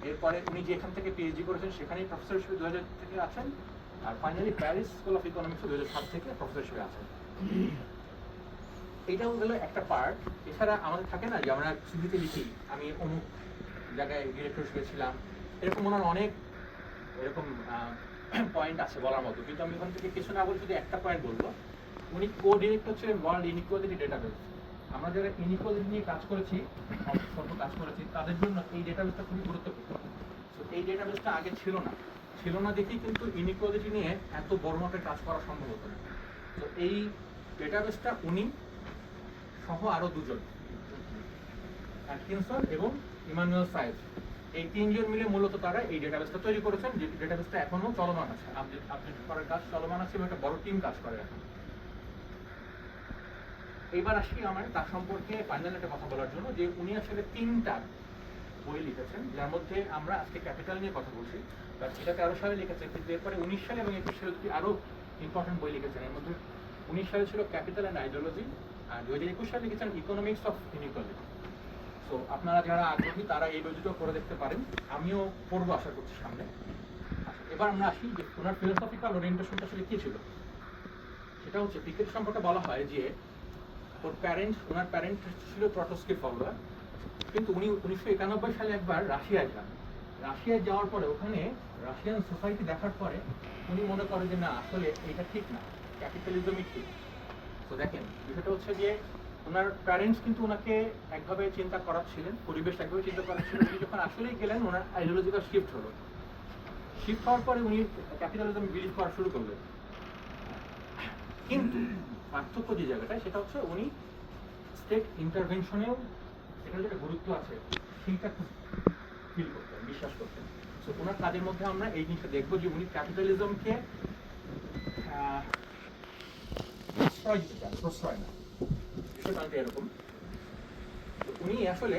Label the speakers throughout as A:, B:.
A: এরপরে উনি যেখান থেকে পিএইচডি করেছেন সেখানেই প্রফেসর হিসেবে 2000 থেকে আছেন, আর finally Paris School of Economics 2007 থেকে প্রফেসর হিসেবে আছেন। এটাও হলো একটা পার্ট। এছাড়া আমাদের থাকে না যে আমরা সিভিতে লিখি আমি অমুক জায়গায় ডিরেক্টর হিসেবে ছিলাম, এরকম ওনার অনেক এরকম পয়েন্ট আছে বলার মতো, কিন্তু আমি ওখান থেকে কিছু না বলে শুধু একটা পয়েন্ট বলবো। উনি কো ডিরেক্টর ছিলেন ওয়ার্ল্ড ইনইকুয়ালিটি ডেটাবেস। আমরা যারা ইনইকুয়ালিটি নিয়ে কাজ করেছি, কাজ করেছি, তাদের জন্য এই ডেটাবেসটা খুবই গুরুত্বপূর্ণ। তো এই ডেটাবেসটা আগে ছিল না দেখেই কিন্তু ইনইকুয়ালিটি নিয়ে এত বড় মাপের কাজ করা সম্ভব হতো না। তো এই ডেটাবেসটা উনি সহ আরো দুজন, অ্যাটকিনসন এবং ইমানুয়েল সাইজ, এই তিনজন মিলে মূলত তারা এই ডেটাবেসটা তৈরি করেছেন, যে ডেটাবেসটা এখনো চলমান আছে, আপডেট করার কাজ চলমান আছে এবং একটা বড় টিম কাজ করে এখন। এইবার আসি আমার তার সম্পর্কে ফাইনাল একটা কথা বলার জন্য, যে উনি আসলে 3টা বই লিখেছেন, যার মধ্যে আমরা আজকে ক্যাপিটাল নিয়ে কথা বলছি, বাট এটা 13 সালে লিখেছেন, কিন্তু এরপরে 19 সালে এবং 21 সালে দুটি আরো ইম্পর্টেন্ট বই লিখেছেন। এর মধ্যে 19 সালে ছিল ক্যাপিটাল অ্যান্ড আইডিওলজি, আর 2021 সালে লিখেছেন ইকোনমিক্স অফ ইনইকুয়ালিটি। সো আপনারা যারা আগ্রহী তারা এই বই দুটো করে দেখতে পারেন, আমিও পড়বো আশা করছি সামনে। এবার আমরা আসি যে ওনার ফিলোসফিক্যাল ওরিয়েন্টেশনটা আসলে কি ছিল। সেটা হচ্ছে পিকেটি সম্পর্কে বলা হয় যে ওনার প্যারেন্ট ছিল ট্রটস্কির ফলোয়ার, কিন্তু উনি 1991 সালে একবার রাশিয়ায় যান। রাশিয়ায় যাওয়ার পরে ওখানে রাশিয়ান সোসাইটি দেখার পরে উনি মনে করেন যে না, আসলে এটা ঠিক না, ক্যাপিটালিজমই ঠিক। তো দেখেন বিষয়টা হচ্ছে যে ওনার প্যারেন্টস কিন্তু ওনাকে একভাবে চিন্তা করাচ্ছিলেন, পরিবেশ একভাবে চিন্তা করাচ্ছিলেন, উনি যখন আসলেই গেলেন ওনার আইডিওলজিক্যাল শিফট হওয়ার পরে উনি ক্যাপিটালিজম বিলিভ করা শুরু করলেন। কিন্তু পার্থক্য যে জায়গাটায় সেটা হচ্ছে উনি স্টেট ইন্টারভেনশনেও এটার যেটা গুরুত্ব আছে সেইটা খুব ফিল করতেন, বিশ্বাস করতেন। তো ওনার কাজের মধ্যে আমরা এই জিনিসটা দেখবো যে উনি ক্যাপিটালিজমকে প্রশ্রয় দিতে চান, প্রশ্রয় না, বিষয়টা এরকম। উনি আসলে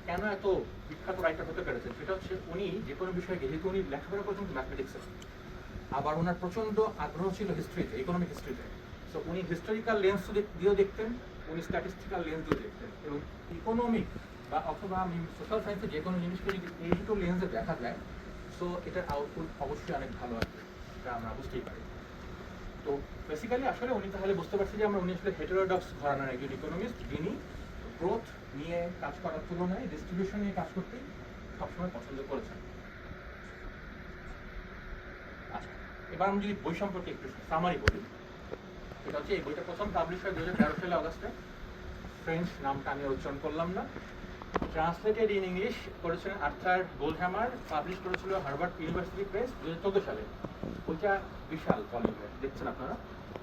A: কেন এত বিখ্যাত রাইটার হতে পেরেছেন সেটা হচ্ছে উনি যে কোনো বিষয়ে, যেহেতু উনি লেখাপড়া করছেন ম্যাথমেটিক্সে, আবার ওনার প্রচন্ড আগ্রহ ছিল হিস্ট্রিতে, ইকোনমিক হিস্ট্রিতে। সো উনি হিস্টোরিক্যাল লেন্স দিয়েও দেখতেন, উনি স্ট্যাটিস্টিক্যাল লেন্স দিয়েও দেখতেন, এবং ইকোনমিক বা অথবা সোশ্যাল সায়েন্সে যে কোনো জিনিসকে যদি এই দুটো লেন্সে দেখা যায়, সো এটার আউটপুট অবশ্যই অনেক ভালো আসবে, এটা আমরা বুঝতেই পারি। তো বেসিক্যালি আসলে উনি তাহলে বুঝতে পারছি যে উনি আসলে হেটেরোডক্স ঘরানার একজন ইকোনমিস্ট, যিনি গ্রোথ নিয়ে কাজ করার তুলনায় ডিস্ট্রিবিউশন নিয়ে কাজ করতে সবসময় পছন্দ করেছেন। আচ্ছা, এবার আমি যদি বই সম্পর্কে একটু সামারি বলি, সেটা হচ্ছে এই বইটা প্রথম পাবলিশ হয় 2013 সালে অগাস্টে। ফ্রেঞ্চ নামটা আমি উচ্চারণ করলাম না। ট্রান্সলেটেড ইন ইংলিশ করেছিলেন আর্থার গোল্ডহ্যামার, পাবলিশ করেছিল হার্ভার্ড ইউনিভার্সিটি প্রেস 2014 সালে। বইটা বিশাল ভলিউমে, দেখছেন আপনারা,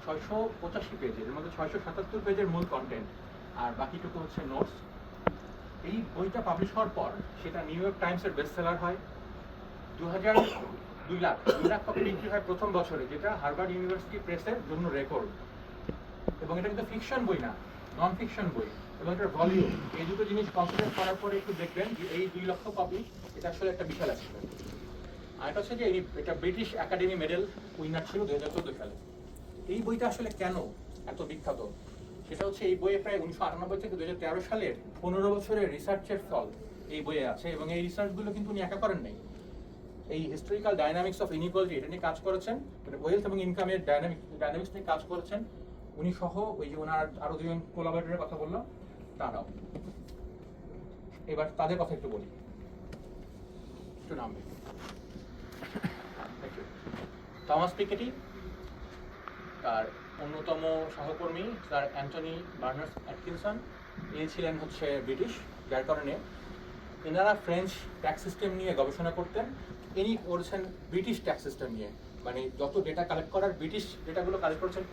A: 685 পেজের, এর মধ্যে 677 পেজের মূল কন্টেন্ট, আর বাকিটুকু হচ্ছে নোটস। এই বইটা পাবলিশ হওয়ার পর সেটা নিউ ইয়র্ক টাইমসের বেস্ট সেলার হয়। 2 লাখ কপি বিক্রি হয় প্রথম বছরে, যেটা হার্ভার্ড ইউনিভার্সিটি প্রেসের জন্য রেকর্ড। এবং এটা কিন্তু ফিকশন বই না, নন ফিকশন বই, এবং এটার ভলিউম, এই দুটো জিনিস কনসিডার করার পরে একটু দেখবেন যে এই 2 লক্ষ কপি, এটা আসলে একটা বিশাল অ্যাচিভমেন্ট। আর এটা হচ্ছে যে এটা ব্রিটিশ একাডেমি মেডেল উইনার ছিল 2014 সালে। এই বইটা আসলে কেন এত বিখ্যাত সেটা হচ্ছে এই বইয়ে প্রায় 1998 থেকে 2013 সালের 15 বছরের রিসার্চের ফল এই বইয়ে আছে, এবং এই রিসার্চগুলো কিন্তু উনি একা করেন নাই। এই হিস্টোরিক্যাল ডাইনামিক্স অফ ইনইকুয়ালিটি এটা নিয়ে কাজ করেছেন, মানে ওয়েলথ এবং ইনকামের ডাইনামিক্স নিয়ে কাজ করেছেন উনি সহ, ওই যে ওনার আরো দুজন কোলাবরেটরের কথা বললাম তারাও। এবার তাদের কথা একটু বলি, একটু নাম থমাস পিকেটি, তার অন্যতম সহকর্মী স্যার অ্যান্টনি বার্নার্স অ্যাটকিনসন, ইনি ছিলেন হচ্ছে ব্রিটিশ, যার কারণে এনারা ফ্রেঞ্চ ট্যাক্স সিস্টেম নিয়ে গবেষণা করতেন, ইনি করেছেন ব্রিটিশ ট্যাক্স সিস্টেম নিয়ে, মানে যত ডেটা কালেক্ট করার ব্রিটিশ ডেটাগুলো কালেক্ট করেছেন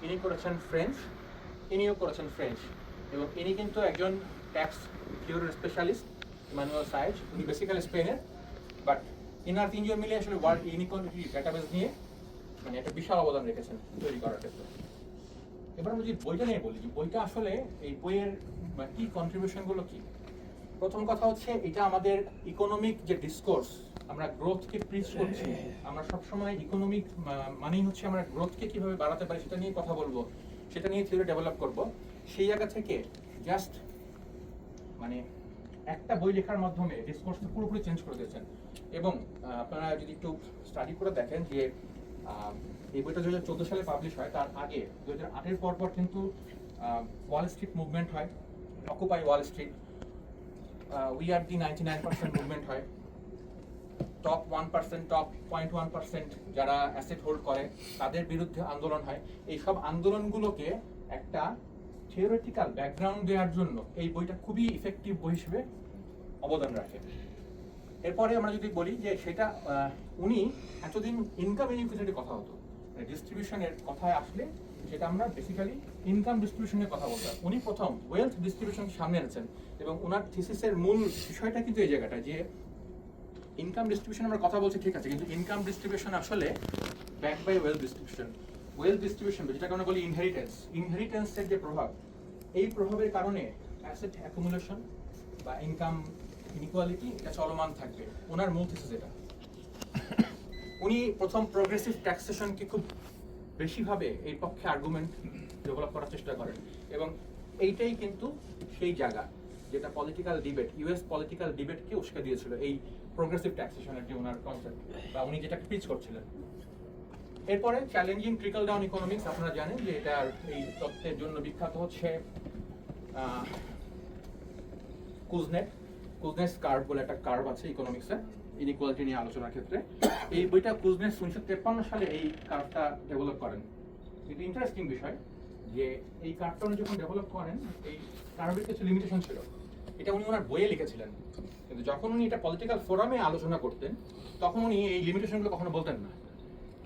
A: ইনি করেছেন ফ্রেঞ্চ, ইনিও করেছেন ফ্রেঞ্চ, এবং ইনি কিন্তু একজন ট্যাক্স থিওরির স্পেশালিস্ট, ইমানুয়েল সাইজ, উনি বেসিক্যালি স্পেনের, বাট ইনার তিনজন মিলে আসলে ওয়ার্ল্ড ইনইকুয়ালিটি ডেটাবেস নিয়ে মানে একটা বিশাল অবদান রেখেছেন তৈরি করার ক্ষেত্রে। এবার আমরা যদি বইটা নিয়ে বলি, যে বইটা আসলে এই বইয়ের কি কন্ট্রিবিউশনগুলো কি। প্রথম কথা হচ্ছে এটা আমাদের ইকোনমিক যে ডিসকোর্স, আমরা গ্রোথকে প্রিচ করছি, আমরা সবসময় ইকোনমিক মানেই হচ্ছে আমরা গ্রোথকে কিভাবে বাড়াতে পারি সেটা নিয়ে কথা বলবো, সেটা নিয়ে থিওরি ডেভেলপ করব। সেই জায়গা থেকে জাস্ট মানে একটা বই লেখার মাধ্যমে ডিসকোর্সটা পুরোপুরি চেঞ্জ করে দিয়েছেন। এবং আপনারা যদি একটু স্টাডি করে দেখেন যে এই বইটা 2014 সালে পাবলিশ হয়, তার আগে 2008-এর পর কিন্তু ওয়াল স্ট্রিট মুভমেন্ট হয়, occupy Wall Street, we are the 99% movement হয়, টপ 1%, টপ 0.1% যারা অ্যাসেট হোল্ড করে তাদের বিরুদ্ধে আন্দোলন হয়। এই সব আন্দোলনগুলোকে একটা থিওরিটিক্যাল ব্যাকগ্রাউন্ড দেওয়ার জন্য এই বইটা খুবই ইফেক্টিভ বই হিসেবে অবদান রাখে। এরপরে আমরা যদি বলি যে সেটা উনি এতদিন ইনকাম ইনইকুয়ালিটির কথা হতো, ডিস্ট্রিবিউশনের কথায় আসলে সেটা আমরা বেসিক্যালি ইনকাম ডিস্ট্রিবিউশনের কথা বলতাম। উনি প্রথম ওয়েলথ ডিস্ট্রিবিউশন সামনে এনেছেন এবং ওনার থিসিসের মূল বিষয়টা কিন্তু এই জায়গাটা যে ইনকাম ডিস্ট্রিবিউশন আমরা কথা বলছি ঠিক আছে, কিন্তু ইনকাম ডিস্ট্রিবিউশন আসলে back by wealth distribution. Wealth distribution যেটাকে আমরা বলি ইনহেরিটেন্সের যে প্রভাব, এই প্রভাবের কারণে অ্যাসেট অ্যাকুমুলেশন বা ইনকাম ইনইকুয়ালিটি এটা চলমান থাকবে। ওনার মূল থিসিস এটা। উনি প্রথম প্রোগ্রেসিভ ট্যাক্সেশনকে খুব বেশিভাবে এই পক্ষে আর্গুমেন্ট ডেভেলপ করার চেষ্টা করেন এবং এইটাই কিন্তু সেই জায়গা যেটা পলিটিক্যাল ডিবেট, ইউএস পলিটিক্যাল ডিবেটকে উস্কে দিয়েছিল, এই প্রোগ্রেসিভ ট্যাক্সেশনের যে ওনার কনসেপ্ট বা উনি যেটা পিচ করছিলেন। এরপরে চ্যালেঞ্জিং ট্রিকল ডাউন ইকোনমিক্স, আপনারা জানেন যে এটার এই তত্ত্বের জন্য বিখ্যাত হচ্ছে কুজনেস কার্ভ বলে একটা কার্ভ আছে ইকোনমিক্সে ইনইকুয়ালিটি নিয়ে আলোচনার ক্ষেত্রে। এই বইটা কুজনেস 1953 সালে এই কার্ভটা ডেভেলপ করেন। কিন্তু ইন্টারেস্টিং বিষয় যে এই কার্ভটা উনি যখন ডেভেলপ করেন এই কার্ভের কিছু লিমিটেশন ছিল, এটা উনি ওনার বইয়ে লিখেছিলেন, কিন্তু যখন উনি এটা পলিটিক্যাল ফোরামে আলোচনা করতেন তখন উনি এই লিমিটেশনগুলো কখনো বলতেন না।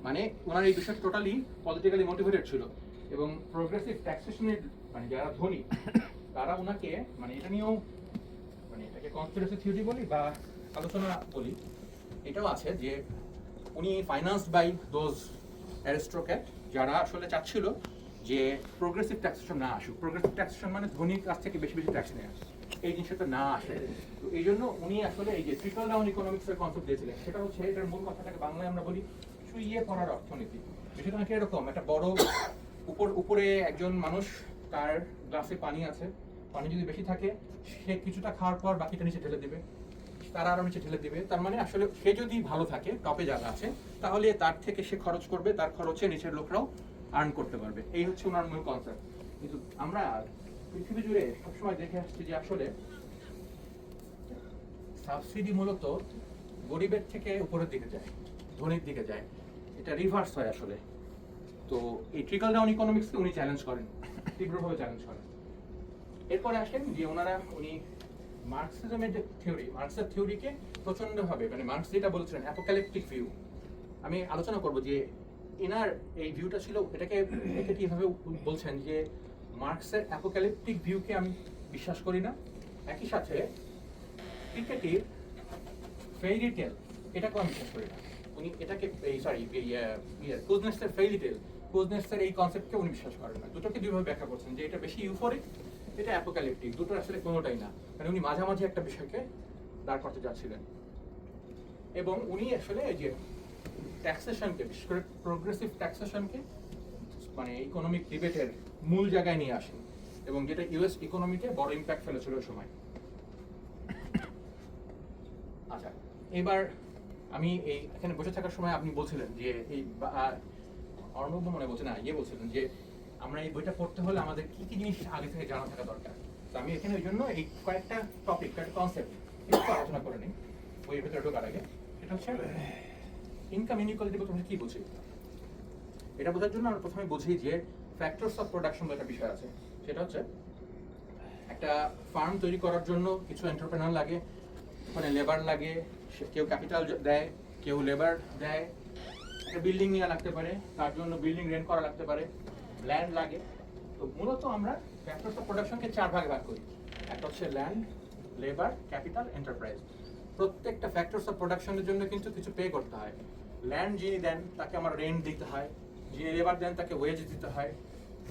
A: মানে ওনার এই বিষয়টা টোটালি পলিটিক্যালি মোটিভেটেড ছিল এবং প্রোগ্রেসিভ ট্যাক্সেশনের মানে যারা ধনী তারা ওনাকে মানে এটা নিয়েও মানে এটাকে কনস্পিরেসি থিওরি বলি বা আলোচনা বলি, এটাও আছে যে উনি ফাইন্যান্সড বাই দোজ অ্যারিস্টোক্র্যাট যারা আসলে চাচ্ছিল যে প্রোগ্রেসিভ ট্যাক্সেশন না আসুক। প্রোগ্রেসিভ ট্যাক্সেশন মানে ধনীর কাছ থেকে বেশি বেশি ট্যাক্স নেওয়া, এই জিনিসটা না আসে। তো এই জন্য উনি আসলে এই যে ট্রিকল ডাউন ইকোনমিক্সের কনসেপ্ট দিয়েছিলেন, সেটা হচ্ছে এটার মূল কথাটাকে বাংলায় আমরা বলি চুইয়ে পড়ার অর্থনীতি। বিষয়টা নাকি এরকম, একটা বড় উপরে একজন মানুষ, তার গ্লাসে পানি আছে, পানি যদি বেশি থাকে সে কিছুটা খাওয়ার পর বাকিটা নিচে ঢেলে দেবে, তারা আরো নিচে ঢেলে দেবে। তার মানে আসলে সে যদি ভালো থাকে, টপে যারা আছে, তাহলে তার থেকে সে খরচ করবে, তার খরচে নিচের লোকরাও আর্ন করতে পারবে। এই হচ্ছে ওনার মূল কনসেপ্ট। কিন্তু আমরা পৃথিবী জুড়ে সবসময় দেখে আসছি যে আসলে সাবসিডি মূলত গরিবের থেকে উপরের দিকে যায়, ধনীর দিকে যায়, এটা রিভার্স হয় আসলে। তো এই ট্রিকল ডাউন ইকোনমিক্সকে উনি চ্যালেঞ্জ করেন, তীব্রভাবে চ্যালেঞ্জ করেন। এরপরে আসেন যে উনি মার্কসিজমের যে থিওরি, মার্কসের থিওরিকে প্রচন্ডভাবে মানে মার্কস যেটা বলছিলেন অ্যাপোক্যালিপটিক ভিউ, আমি আলোচনা করব যে এনার এই ভিউটা ছিল এটাকে এভাবে বলছেন যে মার্কসের অ্যাপোক্যালিপটিক ভিউকে আমি বিশ্বাস করি না, একই সাথে ক্রিকেটিভ ফেইরি টেল এটাকেও আমি বিশ্বাস করি না। উনি এটাকে কুজনেসের ফেইরি টেল, কুজনেসের এই কনসেপ্টকে উনি বিশ্বাস করেন না। দুটোকে দুইভাবে ব্যাখ্যা করছেন যে এটা বেশি ইউফোরিক, এটা অ্যাপোক্যালিপটিক, দুটো আসলে কোনোটাই না। মানে উনি মাঝামাঝি একটা বিষয়কে দাঁড় করতে যাচ্ছিলেন এবং উনি আসলে এই যে ট্যাক্সেশনকে, বিশেষ করে প্রোগ্রেসিভ ট্যাক্সেশনকে মানে ইকোনমিক ডিবেটের মূল জায়গায় নিয়ে আসেন এবং যেটা ইউএস ইকোনমিতে বড় ইম্প্যাক্ট ফেলেছিল ওই সময়। আচ্ছা, এবার আমি এই এখানে বসে থাকার সময় আপনি বলছিলেন যে এই অর্ণব মনে বলছে না বলছিলেন যে আমরা এই বইটা পড়তে হলে আমাদের কি কি জিনিস আগে থেকে জানা থাকা দরকার। তো আমি এখানে ওই জন্য এই কয়েকটা টপিক, কয়েকটা কনসেপ্ট একটু আলোচনা করে নিই বইয়ের ভেতরে ঢোকার আগে। এটা হচ্ছে ইনকাম ইনইকুয়ালিটি বলতে আমরা কি বুঝি। এটা বোঝার জন্য আমরা প্রথমে বুঝি যে ফ্যাক্টরস অফ প্রোডাকশন বলে একটা বিষয় আছে। সেটা হচ্ছে একটা ফার্ম তৈরি করার জন্য কিছু এন্টারপ্রেনার লাগে, মানে লেবার লাগে, কেউ ক্যাপিটাল দেয়, কেউ লেবার দেয়, একটা বিল্ডিং নেওয়া লাগতে পারে, তার জন্য বিল্ডিং রেন্ট করা লাগতে পারে, ল্যান্ড লাগে। তো মূলত আমরা ফ্যাক্টরস অফ প্রোডাকশনকে 4 ভাগে ভাগ করি। একটা হচ্ছে ল্যান্ড, লেবার, ক্যাপিটাল, এন্টারপ্রাইজ। প্রত্যেকটা ফ্যাক্টরস অফ প্রোডাকশনের জন্য কিন্তু কিছু পে করতে হয়। ল্যান্ড যিনি দেন তাকে আমার রেন্ট দিতে হয়, যিনি লেবার দেন তাকে ওয়েজ দিতে হয়,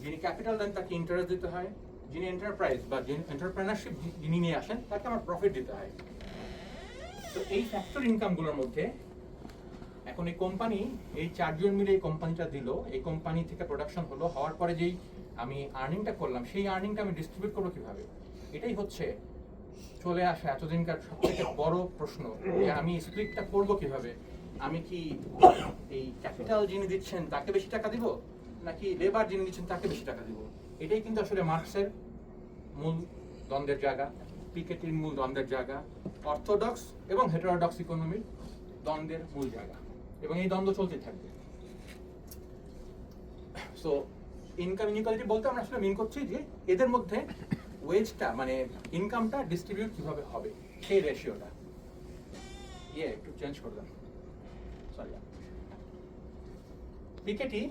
A: যিনি ক্যাপিটাল দেন তাকে ইন্টারেস্ট দিতে হয়, যিনি এন্টারপ্রাইজ বা যিনি এন্টারপ্রেনারশিপ যিনি নিয়ে আসেন তাকে আমার প্রফিট দিতে হয়। তো এই ফ্যাক্টর ইনকামগুলোর মধ্যে এখন এই কোম্পানি, এই 4 জন মিলে এই কোম্পানিটা দিল, এই কোম্পানি থেকে প্রোডাকশন হলো, হওয়ার পরে যেই আমি আর্নিংটা করলাম সেই আর্নিংটা আমি ডিস্ট্রিবিউট করবো কিভাবে, এটাই হচ্ছে চলে আসে এতদিনকার সবথেকে বড় প্রশ্ন যে আমি স্প্লিটটা করবো কিভাবে। আমি কি এই ক্যাপিটাল যিনি দিচ্ছেন তাকে বেশি টাকা দিব, নাকি লেবার যিনি দিচ্ছেন তাকে বেশি টাকা দিব? এটাই কিন্তু আসলে মার্কসের মূল দ্বন্দ্বের জায়গা, পিকেটির মূল দ্বন্দ্বের জায়গা, অর্থোডক্স এবং হেটারোডক্স ইকোনমির দ্বন্দ্বের মূল জায়গা, এবং এই দ্বন্দ্ব চলতে থাকবে। সো ইনকাম ইনইকুয়ালিটি বলতে আমরা আসলে মিন করছি যে এদের মধ্যে ওয়েজটা মানে ইনকামটা ডিস্ট্রিবিউট কিভাবে হবে, সেই রেশিওটা। একটু চেঞ্জ করলাম, সরি। পিকেটি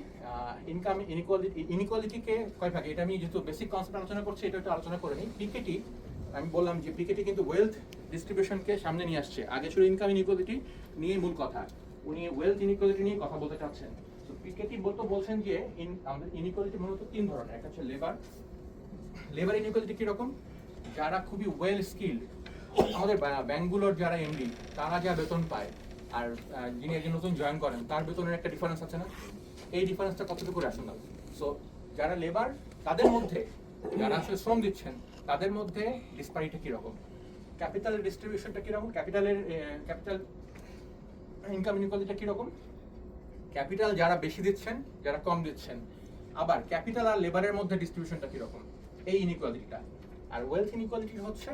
A: ইনকাম ইনইকুয়ালিটিকে কয় ভাগে, এটা আমি যেহেতু বেসিক কনসেপ্ট আলোচনা করছি এটা একটু আলোচনা করে নিই। পিকেটি আমি বললাম যে পিকেটি কিন্তু ওয়েলথ ডিস্ট্রিবিউশনকে সামনে নিয়ে আসছে। আগে ছিল ইনকাম ইনইকুয়ালিটি নিয়ে মূল কথা, উনি ওয়েলথ ইনইকুয়ালিটি নিয়ে কথা বলতে চাচ্ছেন। তো পিকেটি বলছেন যে আমাদের ইনইকুয়ালিটি মূলত তিন ধরনের। একটা হচ্ছে লেবার ইনইকুয়ালিটি কিরকম, যারা খুবই ওয়েল স্কিল্ড, আমাদের ব্যাংকগুলোর যারা এমডি তারা যা বেতন পায় আর যিনি একজন নতুন জয়েন করেন তার বেতনের একটা ডিফারেন্স আছে না, এই ডিফারেন্সটা কতটুকু রেশনাল? সো যারা লেবার তাদের মধ্যে, যারা আসলে শ্রম দিচ্ছেন তাদের মধ্যে ডিসপারিটি কিরকম, ক্যাপিটালের ডিস্ট্রিবিউশনটা কিরকম, ক্যাপিটাল ইনকাম ইনইকুয়ালিটিটা কিরকম, ক্যাপিটাল যারা বেশি দিচ্ছেন যারা কম দিচ্ছেন, আবার ক্যাপিটাল আর লেবারের মধ্যে ডিস্ট্রিবিউশনটা কিরকম, এই ইনইকুয়ালিটিটা। আর ওয়েলথ ইনইকুয়ালিটি হচ্ছে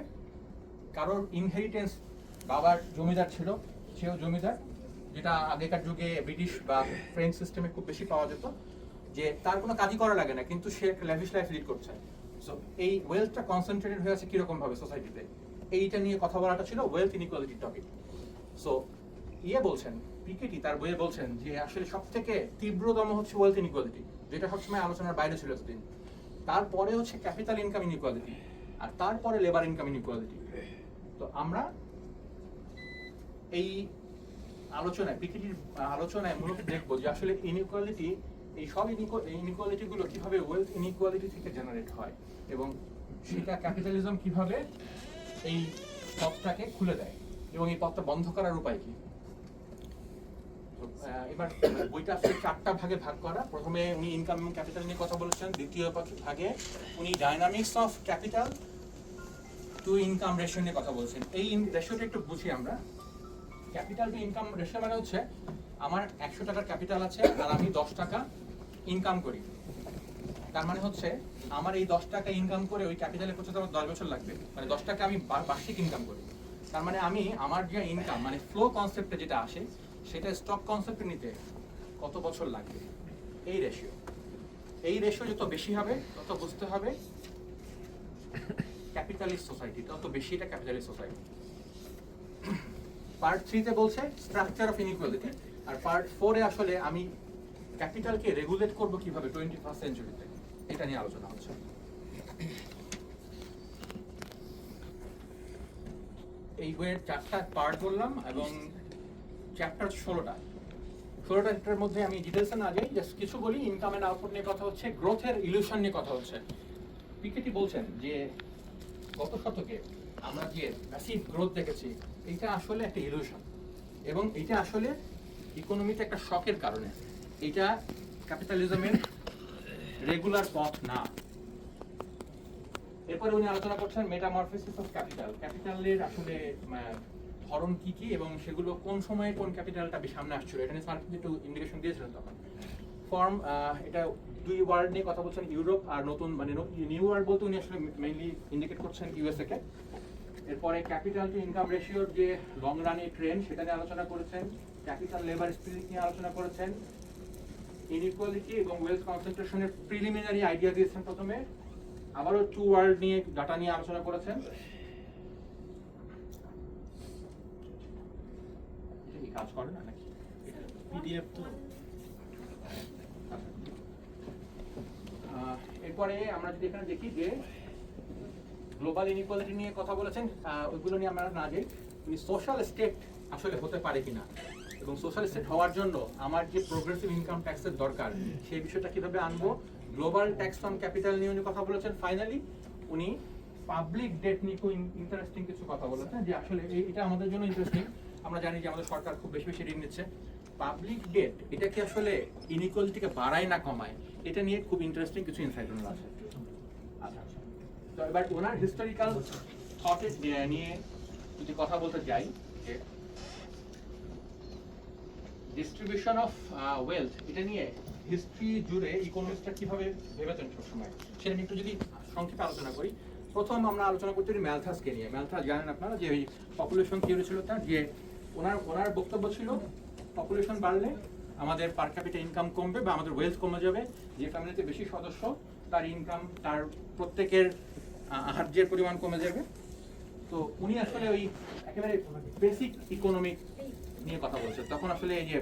A: কারোর ইনহেরিটেন্স, বাবার জমিদার ছিল সেও জমিদার, যেটা আগেকার যুগে ব্রিটিশ বা ফ্রেঞ্চ সিস্টেমে খুব বেশি পাওয়া যেত, যে তার কোনো কাজই করা লাগে না কিন্তু সে একটা ল্যাভিশ লাইফ লিড করছে। সো এই ওয়েলথটা কনসেন্ট্রেটেড হয়ে আছে কিরকম ভাবে সোসাইটিতে, এইটা নিয়ে কথা বলাটা ছিল ওয়েলথ ইনইকুয়ালিটি টপিক। সো বলছেন পিকেটি তার বইয়ে বলছেন যে আসলে সব থেকে তীব্রতম হচ্ছে ওয়েলথ ইনইকুয়ালিটি, যেটা সবসময় আলোচনার বাইরে ছিল এতদিন। তারপরে হচ্ছে ক্যাপিটাল ইনকাম ইনইকুয়ালিটি, আর তারপরে লেবার ইনকাম ইনইকুয়ালিটি। তো আমরা এই আলোচনায়, পিকেটির আলোচনায় মূলত দেখবো যে আসলে ইনইকুয়ালিটি, এই সব ইনইকুয়ালিটি গুলো কিভাবে ওয়েলথ ইনইকুয়ালিটি থেকে জেনারেট হয়, এবং সেটা ক্যাপিটালিজম কিভাবে এই পথটাকে খুলে দেয়, এবং এই পথটা বন্ধ করার উপায় কি। এবার বইটা আসলে চারটা ভাগে ভাগ করা। প্রথমে উনি ইনকাম এবং ক্যাপিটাল নিয়ে কথা বলেছেন, দ্বিতীয় ভাগে উনি dynamics of capital two income ratio নিয়ে কথা বলছেন। এই রেশিওটা একটু বুঝি আমরা। ক্যাপিটাল টু ইনকাম রেশিও মানে হচ্ছে আমার 100 টাকার ক্যাপিটাল আছে আর আমি 10 টাকা ইনকাম করি, তার মানে হচ্ছে আমার এই 10 টাকা ইনকাম করে ওই ক্যাপিটালে পৌঁছাতে আমার 10 বছর লাগবে, মানে 10 টাকা আমি বার্ষিক ইনকাম করি। তার মানে আমি আমার যে ইনকাম মানে ফ্লো কনসেপ্টে যেটা আসে সেটা স্টক কনসেপ্টে নিতে কত বছর লাগবে, এই রেশিও। এই রেশিও যত বেশি হবে তত বুঝতে হবে ক্যাপিটালিস্ট সোসাইটি, তত বেশি এটা ক্যাপিটালিস্ট সোসাইটি। পার্ট 3 তে বলছে স্ট্রাকচার অফ ইনইকুয়ালিটি, আর পার্ট 4 এ আসলে আমি ক্যাপিটালকে রেগুলেট করব কিভাবে 21st সেঞ্চুরিতে, এটা নিয়ে আলোচনা হচ্ছে। এই বইয়ের 4টা পার্ট বললাম এবং চ্যাপ্টার 16টা চ্যাপ্টারের মধ্যে আমি ডিটেলসে না যাই, জাস্ট কিছু বলি। ইনকাম এন্ড আউটপুট নিয়ে কথা হচ্ছে, গ্রোথের ইলিউশন নিয়ে কথা হচ্ছে। পিকেটি বলছেন যে গত শতকে আমরা যে ম্যাসিভ গ্রোথ দেখেছি এটা আসলে একটা ইলিউশন, এবং এটা আসলে ইকোনমিতে একটা শকের কারণে, এটা ক্যাপিটালিজমের রেগুলার পথ না। এরপরে উনি আলোচনা করছেন মেটামরফোসিস অফ ক্যাপিটাল, ক্যাপিটালের আসলে ধরন কি কি এবং সেগুলো কোন সময়ে কোন ক্যাপিটালটা সামনে আসছিল, এটা নিয়ে স্যার একটু ইন্ডিকেশন দিয়েছিলেন তখন। ফর্ম, এটা দুই ওয়ার্ড নিয়ে কথা বলছেন, ইউরোপ আর নতুন, মানে নিউ ওয়ার্ল্ড বলতে উনি আসলে মেইনলি ইন্ডিকেট করছেন ইউএসএ কে। এরপরে ক্যাপিটাল টু ইনকাম রেশিওর যে লং রানে ট্রেন্ড সেটা নিয়ে আলোচনা করেছেন, ক্যাপিটাল লেবার স্পিরিট নিয়ে আলোচনা করেছেন, ইনইকুয়ালিটি এবং ওয়েলথ কনসেন্ট্রেশনের প্রিলিমিনারি আইডিয়া দিয়েছেন প্রথমে, আবারও টু ওয়ার্ল্ড নিয়ে ডাটা নিয়ে আলোচনা করেছেন। কাজ করে না নাকি পিডিএফ তো। এরপরে আমরা যদি এখানে দেখি যে গ্লোবাল ইনইকুয়ালিটি নিয়ে কথা বলেছেন, ওইগুলো নিয়ে আমরা না যাই। উনি সোশ্যাল স্টেট আসলে হতে পারে কিনা এবং সোশ্যাল স্টেট হওয়ার জন্য আমার যে প্রোগ্রেসিভ ইনকাম ট্যাক্সের দরকার সেই বিষয়টা কিভাবে আনবো, গ্লোবাল ট্যাক্স অন ক্যাপিটাল নিয়ে উনি কথা বলেছেন। ফাইনালি উনি পাবলিক ডেট নিয়ে খুব ইন্টারেস্টিং কিছু কথা বলেছেন, যে আসলে এটা আমাদের জন্য ইন্টারেস্টিং। আমরা জানি যে আমাদের সরকার খুব বেশি বেশি ঋণ নিচ্ছে, পাবলিক ডেট এটা কি আসলে ইনইকুয়ালিটিকে বাড়ায় না কমায়, এটা নিয়ে খুব ইন্টারেস্টিং কিছু ইনসাইট ওনার আছে। আচ্ছা, তো এবার ওনার হিস্টোরিক্যাল থটে নিয়ে যদি কথা বলতে যাই, যে ডিস্ট্রিবিউশন অফ ওয়েলথ, এটা নিয়ে হিস্ট্রি জুড়ে ইকোনমিক্সটা কিভাবে ভেবেছেন সবসময়, সেটা নিয়ে একটু যদি সংক্ষেপে আলোচনা করি। প্রথম আমরা আলোচনা করতে পারি ম্যালথাসকে নিয়ে। ম্যালথাস জানেন আপনারা যে ওই পপুলেশন থিওরি ছিল তার, যে ওনার বক্তব্য ছিল পপুলেশন বাড়লে আমাদের পার ক্যাপিটা ইনকাম কমবে বা আমাদের ওয়েলথ কমে যাবে। যে ফ্যামিলিতে বেশি সদস্য তার ইনকাম, তার প্রত্যেকের আহার্যের পরিমাণ কমে যাবে। তো উনি আসলে ওই একেবারে বেসিক ইকোনমিক নিয়ে কথা বলছেন। তখন আসলে এই যে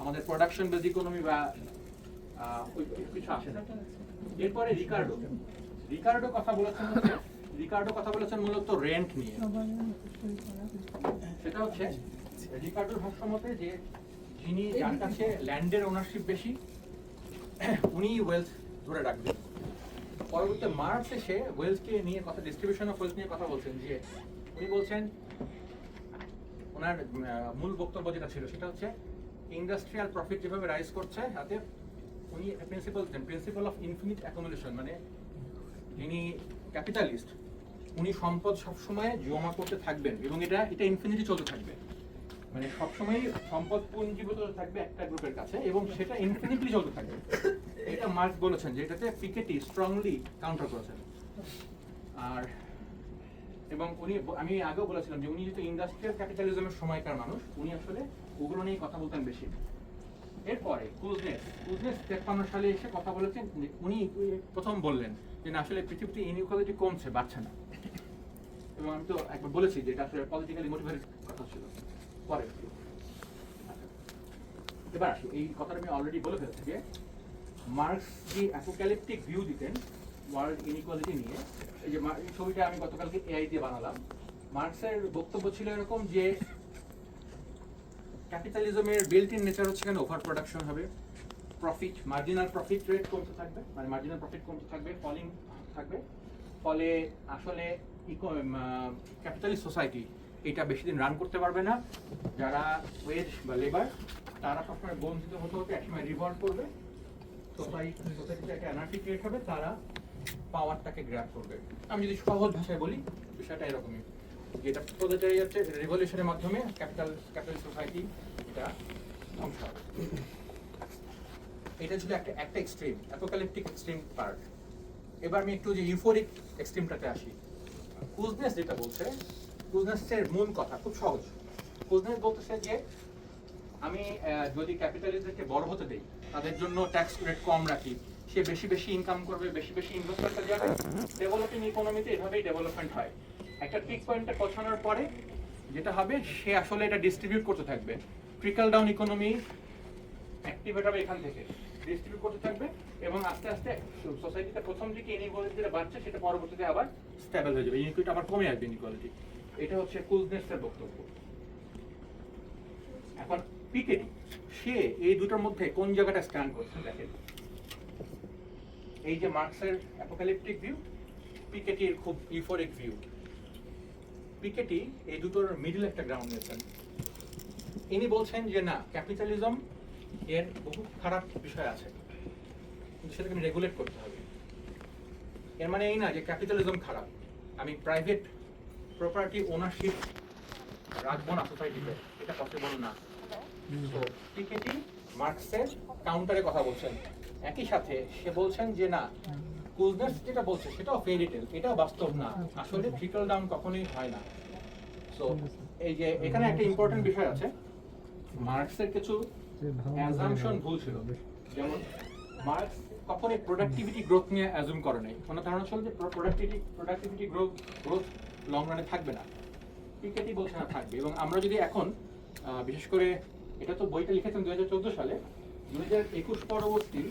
A: আমাদের প্রোডাকশন বেস ইকোনমি বা ওই কিছু আসে না। এরপরে রিকার্ডো কথা বলেছেন মূলত রেন্ট নিয়ে। সেটা হচ্ছে রিকার্ডোর ভাষ্য মতে যে যার কাছে ল্যান্ডের ওনারশিপ বেশি উনি ওয়েলথ ধরে রাখবেন। পরবর্তীতে মার্কস এসে ওয়েলথকে নিয়ে কথা, ডিস্ট্রিবিউশন অফ ওয়েলথ নিয়ে কথা বলছেন। যে উনি বলছেন, ওনার মূল বক্তব্য যেটা ছিল সেটা হচ্ছে ইন্ডাস্ট্রিয়াল প্রফিট যেভাবে রাইজ করছে, তাতে উনি প্রিন্সিপাল অফ ইনফিনিট অ্যাকুমুলেশন, মানে যিনি ক্যাপিটালিস্ট উনি সম্পদ সবসময় জমা করতে থাকবেন এবং এটা ইনফিনিটি চলতে থাকবে। মানে সবসময় সম্পদ পুঞ্জীভূত থাকবে একটা গ্রুপের কাছে এবং সেটা ইনফিনিটলি চলতে থাকবে। এটা মার্কস বলেছেন, যে এটাতে পিকেটি স্ট্রংলি কাউন্টার করেছেন। আর এবং আমি আগেও বলেছিলাম যে উনি যেহেতু ইন্ডাস্ট্রিয়াল ক্যাপিটালিজমের সময়কার মানুষ, উনি আসলে ওগুলো নিয়ে কথা বলতেন বেশি। এরপরে কুজনেস 53 সালে এসে কথা বলেছেন। উনি প্রথম বললেন যে না, আসলে পৃথিবীতে ইনইকুয়ালিটি কমছে, বাড়ছে না। এবং আমি তো একবার বলেছি যে এটা আসলে পলিটিক্যালি মোটিভেটেড কথা ছিল। পরে এবার আসি, এই কথাটা আমি অলরেডি বলে ফেলেছি যে মার্কস যে অ্যাপোক্যালিপটিক ভিউ দিতেন ওয়ার্ল্ড ইনইকুয়ালিটি নিয়ে, এই যে ছবিটা আমি গতকালকে এআই দিয়ে বানালাম। মার্কসের বক্তব্য ছিল এরকম যে ক্যাপিটালিজমের বিল্ট ইন নেচার হচ্ছে কেন ওভার প্রোডাকশন হবে, মার্জিনাল প্রফিট রেট কমতে থাকবে, মানে মার্জিনাল প্রফিট কমতে থাকবে, ফলিং থাকবে। ফলে আসলে ক্যাপিটালিস্ট সোসাইটি এটা বেশি দিন রান করতে পারবে না। যারা ওয়েজ বা লেবার তারা সবসময় বঞ্চিত হতে একসময় রিভল্ট করবে। সোসাইটিতে একটা অ্যানার্কি ক্রিয়েট হবে, তারা পাওয়ারটাকে গ্র্যাব করবে। আমি যদি সহজ ভাষায় বলি বিষয়টা এরকমই, যেটা প্রোলেটারিয়েট রিভলিউশনের মাধ্যমে ক্যাপিটাল সোসাইটি এটা ধ্বংস হবে। এটা ছিল একটা এক্সট্রিম, অ্যাপোক্যালিপটিক এক্সট্রিম পার্ট। এবার আমি একটু যে ইউফোরিক এক্সট্রিমটাতে আসি। কুজনেস যেটা বলছে, কুজনেসের মূল কথা খুব সহজ। কুজনেস বলতেছে যে আমি যদি ক্যাপিটালিস্টদেরকে বড় হতে দেই, তাদের জন্য ট্যাক্স রেট কম রাখি, সে বেশি ইনকাম করবে, বেশি ইনভেস্টমেন্ট যাবে। ডেভেলপিং ইকোনমিতে এভাবেই ডেভেলপমেন্ট হয়। একটা পিক পয়েন্টে পৌঁছানোর পরে যেটা হবে, সে আসলে এটা ডিস্ট্রিবিউট করতে থাকবে। ট্রিকল ডাউন ইকোনমি অ্যাক্টিভেট হবে, এখান থেকে ডিস্ট্রিবিউট করতে থাকবে এবং আস্তে আস্তে সোসাইটিতে প্রথম দিকে ইনইকুয়ালিটি যেটা বাড়ছে সেটা পরবর্তীতে আবার স্টেবল হয়ে যাবে, ইনইকুয়ালিটি আবার কমে আসবে ইনইকুয়ালিটি। এটা হচ্ছে কুজনেসের বক্তব্য। এখন পিকেটি, সে এই দুটোর মধ্যে কোন জায়গাটা স্ট্যান্ড করছে দেখেন। এই যে মার্কসের অ্যাপোক্যালিপটিক ভিউ, পিকেটির খুব ইউফোরিক ভিউ। পিকেটি এই দুটোর মিডল একটা গ্রাউন্ড নিয়েছেন। ইনি বলছেন যে না, ক্যাপিটালিজম এর বহু খারাপ বিষয় আছে, কিন্তু সেটাকে আমি রেগুলেট করতে হবে। এর মানে এই না যে ক্যাপিটালিজম খারাপ, আমি প্রাইভেট প্রপার্টি ওনারশিপ রাখবো না সোসাইটিতে, এটা পসিবল না। তো পিকেটি মার্কসের কাউন্টারে কথা বলছেন। একই সাথে সে বলছেন যে না, কুজনেস যেটা বলছে সেটাও ফেয়ারি টেল, এটাও বাস্তব না, আসলে ট্রিকল ডাউন কখনোই হয় না। সো এই যে এখানে একটা ইম্পর্টেন্ট বিষয় আছে, মার্কসের কিছু অ্যাজাম্পশন ভুল ছিল। যেমন মার্কস কখনোই প্রোডাক্টিভিটি গ্রোথ নিয়ে অ্যাজুম করে নাই। কোনো ধারণা ছিল যে প্রোডাক্টিভিটি গ্রোথ লং রানে থাকবে না। পিকেটি বলছে না, থাকবে। এবং আমরা যদি এখন বিশেষ করে, এটা তো বইটা লিখেছেন 2014 সালে, 2021 পরবর্তী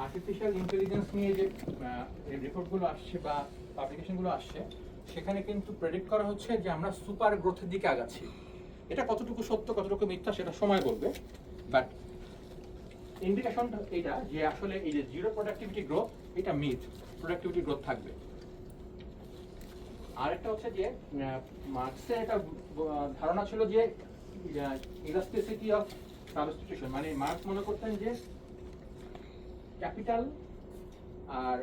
A: আর্টিফিশিয়াল ইন্টেলিজেন্স নিয়ে যে রিপোর্টগুলো আসছে বা পাবলিকেশনগুলো আসছে, সেখানে কিন্তু প্রেডিক্ট করা হচ্ছে যে আমরা সুপার গ্রোথের দিকে আগাচ্ছি। এটা কতটুকু সত্য কতটুকু মিথ্যা সেটা সময় বলবে, বাট ইন্ডিকেশনটা এটা যে আসলে এই যে জিরো প্রোডাক্টিভিটি গ্রোথ, এটা মিথ, প্রোডাক্টিভিটি গ্রোথ থাকবে। আর একটা হচ্ছে যে মার্কসের একটা ধারণা ছিল যে ইলাস্টিসিটি অফ সাবস্টিটিউশন, মানে মার্কস মনে করতেন যে ক্যাপিটাল আর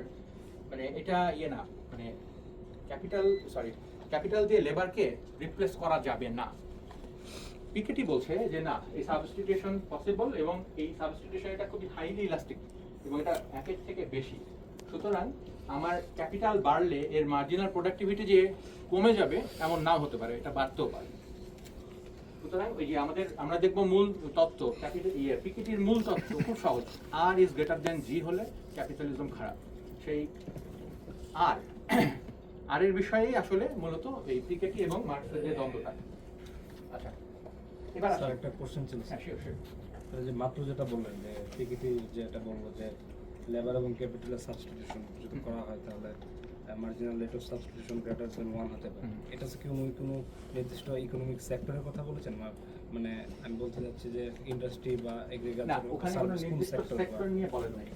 A: মানে এটা ইয়ে না, মানে ক্যাপিটাল দিয়ে লেবারকে রিপ্লেস করা যাবে না। পিকেটি বলছে যে না, এই সাবস্টিটিউশন পসিবল এবং এই সাবস্টিটিউশন এটা খুবই হাইলি ইলাস্টিক এবং এটা একের থেকে বেশি। সুতরাং আমার ক্যাপিটাল বাড়লে এর মার্জিনাল প্রোডাক্টিভিটি যে কমে যাবে এমন নাও হতে পারে, এটা বাড়তেও পারে। সুতরাং ওই যে আমরা দেখবো মূল তত্ত্ব পিকেটির মূল তত্ত্ব খুব সহজ, আর ইজ গ্রেটার দেন জি হলে ক্যাপিটালিজম খারাপ। সেই আর এর বিষয়েই আসলে মূলত এই পিকেটি এবং মার্কসের যে দ্বন্দ্বটা। আচ্ছা, এবার
B: স্যার একটা কোশ্চেন ছিল।
A: হ্যাঁ, শিওর।
B: যে মাত্র যেটা বললেন যে পিকেটি যেটা বললো যে লেবার এবং ক্যাপিটালের সাবস্টিটিউশন যদি করা হয় তাহলে marginal rate of substitution greater than 1 হতে পারে। এটা কি কোনো নির্দিষ্ট ইকোনমিক সেক্টরের কথা বলেছেন? মানে আমি বলতে চাচ্ছি যে ইন্ডাস্ট্রি বা
A: না,
B: এগ্রিকালচার
A: ওখানে কোনো নির্দিষ্ট সেক্টর নিয়ে বলেন নাই।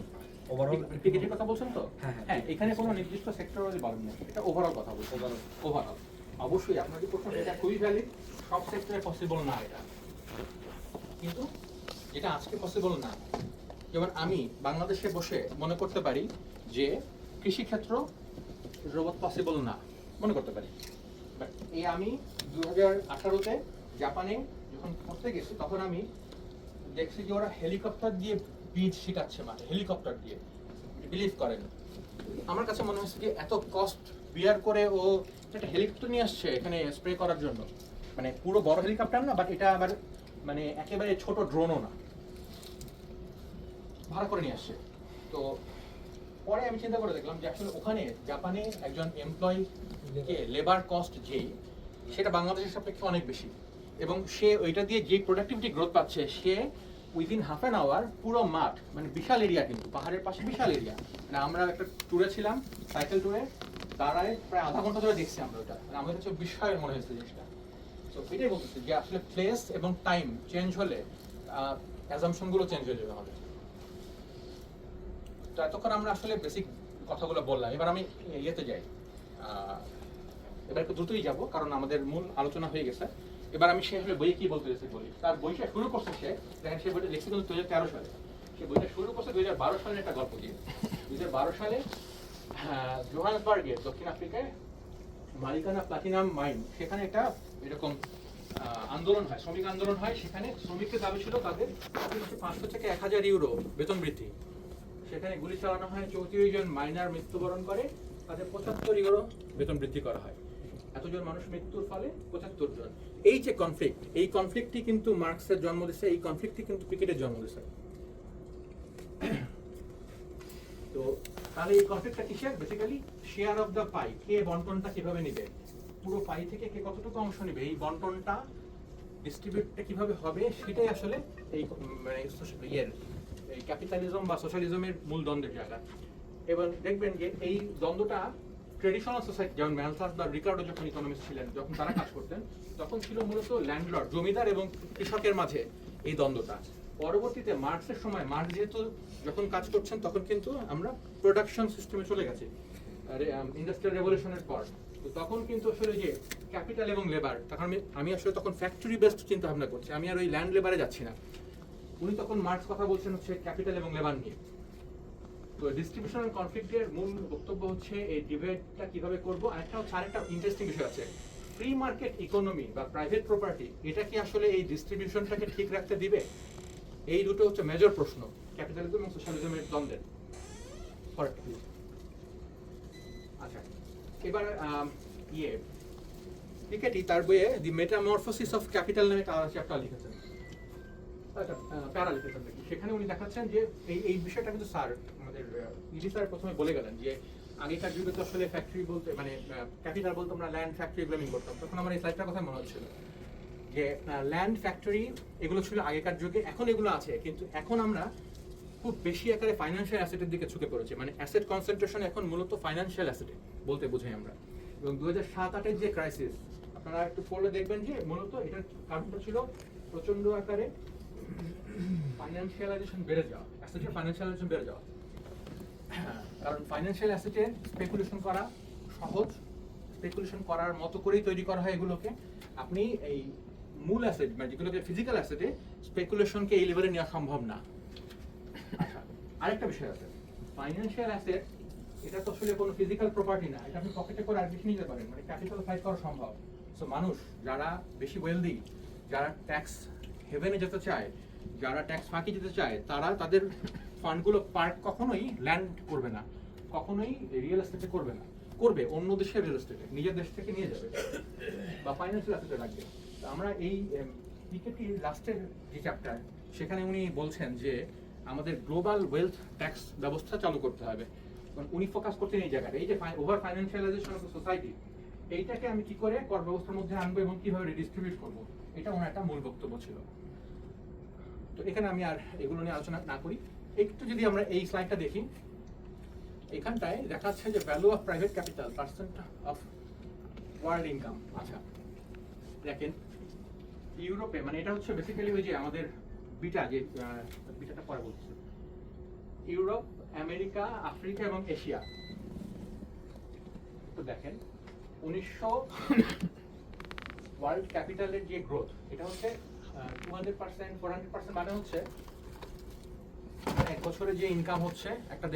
B: ওভারঅল
A: পিকেটির কথা বলছেন তো?
B: হ্যাঁ।
A: হ্যাঁ, এখানে কোনো নির্দিষ্ট সেক্টর বলেন না, এটা ওভারঅল কথা বলছি। ওভারঅল অবশ্যই আপনার যে প্রশ্ন এটা খুবই ভ্যালিড, সব সেক্টরে পসিবল না এটা, কিন্তু এটা আজকে পসিবল না। যেমন আমি বাংলাদেশে বসে মনে করতে পারি যে কৃষিক্ষেত্র রোবট পসিবল না, মনে করতে পারি। বাট এই আমি 2018-তে জাপানে যখন পড়তে গেছি তখন আমি দেখছি যে ওরা হেলিকপ্টার দিয়ে বীজ ছিটাচ্ছে, মানে হেলিকপ্টার দিয়ে, বিলিভ করেন। আমার কাছে মনে হচ্ছে যে এত কস্ট বিয়ার করে ও একটা হেলিকপ্টার নিয়ে আসছে এখানে স্প্রে করার জন্য, মানে পুরো বড় হেলিকপ্টার না, বাট এটা আবার মানে একেবারে ছোট ড্রোনও না, ভাড়া করে নিয়ে আসছে। তো পরে আমি চিন্তা করে দেখলাম যে আসলে ওখানে জাপানে একজন এমপ্লয়িকে লেবার কস্ট যেই, সেটা বাংলাদেশের সাপেক্ষে অনেক বেশি, এবং সে ওইটা দিয়ে যে প্রোডাক্টিভিটি গ্রোথ পাচ্ছে, সে উইদিন হাফ অ্যান আওয়ার পুরো মাঠ, মানে বিশাল এরিয়া, কিন্তু পাহাড়ের পাশে বিশাল এরিয়া, মানে আমরা একটা ট্যুরে ছিলাম, সাইকেল ট্যুরে, দাঁড়ায় প্রায় আধা ঘন্টা ধরে দেখছি আমরা ওটা, মানে আমাদের কাছে বিস্ময়ের মনে হয়েছে জিনিসটা। তো এটাই বলতেছি যে আসলে প্লেস এবং টাইম চেঞ্জ হলে অ্যাজাম্পশনগুলো চেঞ্জ হয়ে যাবে আমাদের। তো এতক্ষণ আমরা আসলে বেসিক কথাগুলো বললাম, এবার আমি ইয়েতে যাই, এবার একটু দ্রুতই যাব কারণ আমাদের মূল আলোচনা হয়ে গেছে। এবার আমি সে আসলে বইয়ে কি বলতে চাইছি বলি। তার বইটা শুরু করছে সে, দেখেন সে বইটা লিখছে কিন্তু 2013 সালে, সে বইটা শুরু করছে 2012 সালের একটা গল্প দিয়ে। 2012 সালে জোহান্সবার্গে, দক্ষিণ আফ্রিকায় মালিকানা প্লাটিনাম মাইন, সেখানে একটা এরকম আন্দোলন হয়, শ্রমিক আন্দোলন হয়। সেখানে শ্রমিকদের দাবি ছিল তাদের 500 থেকে 1000 ইউরো বেতন বৃদ্ধি। সেখানে গুলি চালানো হয়, 34 জন মাইনার মৃত্যুবরণ করে, তাদের 75 ইউরো বেতন বৃদ্ধি করা হয়। এতজন মানুষ মৃত্যুর ফলে 75 জন। এই যে কনফ্লিক্ট, এই কনফ্লিক্টটি কিন্তু মার্কসের জন্ম দিয়েছে, এই কনফ্লিক্টটি কিন্তু পিকেটের জন্ম দিয়েছে। তো তাহলে এই কনফ্লিক্টটা কিসের? বেসিক্যালি শেয়ার অফ দ্য পাই, কে বন্টনটা কিভাবে নেবে, পুরো পাই থেকে কে কতটুকু অংশ নেবে, এই বন্টনটা ডিস্ট্রিবিউটটা কিভাবে হবে, সেটাই আসলে এই মানে এই ক্যাপিটালিজম বা সোশ্যালিজমের মূল দ্বন্দ্বের জায়গা। এবার দেখবেন যে এই দ্বন্দ্বটা ট্রেডিশনাল সোসাইটি, যেমন ম্যালথাস বা রিকার্ডো যখন ইকোনমিস্ট ছিলেন, যখন তারা কাজ করতেন, তখন ছিল মূলত ল্যান্ডলর্ড, জমিদার এবং কৃষকের মাঝে এই দ্বন্দ্বটা। পরবর্তীতে মার্কসের সময়, মার্কস যেহেতু যখন কাজ করছেন তখন কিন্তু আমরা প্রোডাকশন সিস্টেমে চলে গেছি ইন্ডাস্ট্রিয়াল রেভলিউশনের পর। তো তখন কিন্তু আসলে যে ক্যাপিটাল এবং লেবার, তখন আমি আসলে তখন ফ্যাক্টরি বেসড চিন্তা ভাবনা করছি, আমি আর ওই ল্যান্ড লেবারে যাচ্ছি না। উনি তখন মার্কস কথা বলছেন হচ্ছে ক্যাপিটাল এবং লেবার নিয়ে। তো ডিস্ট্রিবিউশন এন্ড কনফ্লিক্টের মূল বক্তব্য হচ্ছে এই ডিবেটটা কিভাবে করব। আরেকটা ইন্টারেস্টিং বিষয় আছে, ফ্রি মার্কেট ইকোনমি বা প্রাইভেট প্রপার্টি, এটা কি আসলে এই ডিস্ট্রিবিউশনটাকে ঠিক রাখতে দিবে? এই দুটো হচ্ছে মেজর প্রশ্ন ক্যাপিটালিজম এবং সোশ্যালিজমের দ্বন্দ্বের। আচ্ছা, এবার পিকেটি তার বইয়ে দি মেটামরফোসিস অফ ক্যাপিটাল নামে একটা চ্যাপ্টার লিখেছেন, প্যারা লিখেছেন নাকি, সেখানে উনি দেখাচ্ছেন যে এই বিষয়টা কিন্তু স্যার আমাদের ইডি স্যার প্রথমে বলে গেলেন যে আগেকার যুগে তো আসলে ফ্যাক্টরি বলতে মানে ক্যাপিটাল বলতে আমরা ল্যান্ড ফ্যাক্টরি এগুলো মিন করতাম। তখন আমার এই স্লাইডটার কথা মনে হচ্ছিল যে ল্যান্ড ফ্যাক্টরি এগুলো ছিল আগেকার যুগে, এখন এগুলো আছে, কিন্তু এখন আমরা খুব বেশি আকারে ফাইন্যান্সিয়াল অ্যাসেটের দিকে ঝুঁকে পড়েছে, মানে অ্যাসেট কনসেন্ট্রেশন এখন মূলত ফাইন্যান্সিয়াল অ্যাসেটে বলতে বোঝাই আমরা। এবং 2007-08 যে ক্রাইসিস, আপনারা একটু পড়লে দেখবেন যে মূলত এটার কারণটা ছিল প্রচন্ড আকারে ফাইন্যান্সিয়ালাইজেশন বেড়ে যাওয়া, অ্যাসেটের ফাইন্যান্সিয়ালাইজেশন বেড়ে যাওয়া। কারণ ফাইন্যান্সিয়াল অ্যাসেটে স্পেকুলেশন করা সহজ, স্পেকুলেশন করার মতো করেই তৈরি করা হয় এগুলোকে। আপনি এই মূল অ্যাসেট মানে যেগুলোকে ফিজিক্যাল অ্যাসেটে স্পেকুলেশনকে এই লেভেলে নেওয়া সম্ভব না। আচ্ছা, আরেকটা বিষয় আছে, ফাইন্যান্সিয়াল অ্যাসেট এটা তো আসলে কোনো ফিজিক্যাল প্রপার্টি না, এটা আপনি পকেটে করে আর বেশি নিতে পারেন, মানে ক্যাপিটাল ফাইট করা সম্ভব। সো মানুষ যারা বেশি ওয়েলদি, যারা ট্যাক্স হেভেনে যেতে চায়, যারা ট্যাক্স ফাঁকি যেতে চায়, তারা তাদের ফান্ডগুলো পার্ক কখনোই ল্যান্ড করবে না, কখনোই রিয়েল এস্টেটে করবে না, করবে অন্য দেশের রিয়েল এস্টেটে, নিজের দেশ থেকে নিয়ে যাবে বা ফাইন্যান্সিয়াল অ্যাসেটে রাখবে। তো আমরা এই পিকেটি লাস্টের যে চ্যাপ্টার, সেখানে উনি বলছেন যে আমাদের গ্লোবাল ওয়েলথ ট্যাক্স ব্যবস্থা চালু করতে হবে। মানে উনি ফোকাস করছেন এই জায়গাটা, এই যে ওভার ফাইন্যান্সিয়ালাইজেশন অফ সোসাইটি, এইটাকে আমি কি করে কর ব্যবস্থার মধ্যে আনবো এবং কিভাবে রিডিস্ট্রিবিউট করবো, এটা ওনার একটা মূল বক্তব্য ছিল। তো এখানে আমি আর এগুলো নিয়ে আলোচনা না করি, একটু যদি আমরা এই স্লাইডটা দেখি, এখানটায় দেখা যাচ্ছে যে value of private capital percent of world income. আচ্ছা দেখেন ইউরোপে, মানে এটা হচ্ছে বেসিক্যালি ওই যে আমাদের বিটা, যে বিটাটা পরে বলছি, ইউরোপ, আমেরিকা, আফ্রিকা এবং এশিয়া। তো দেখেন 1900 ওয়ার্ল্ড ক্যাপিটালের যে গ্রোথ, এটা হচ্ছে 200%, 400%, মানে হচ্ছে এক বছরে যে ইনকাম হচ্ছে একটা দেশ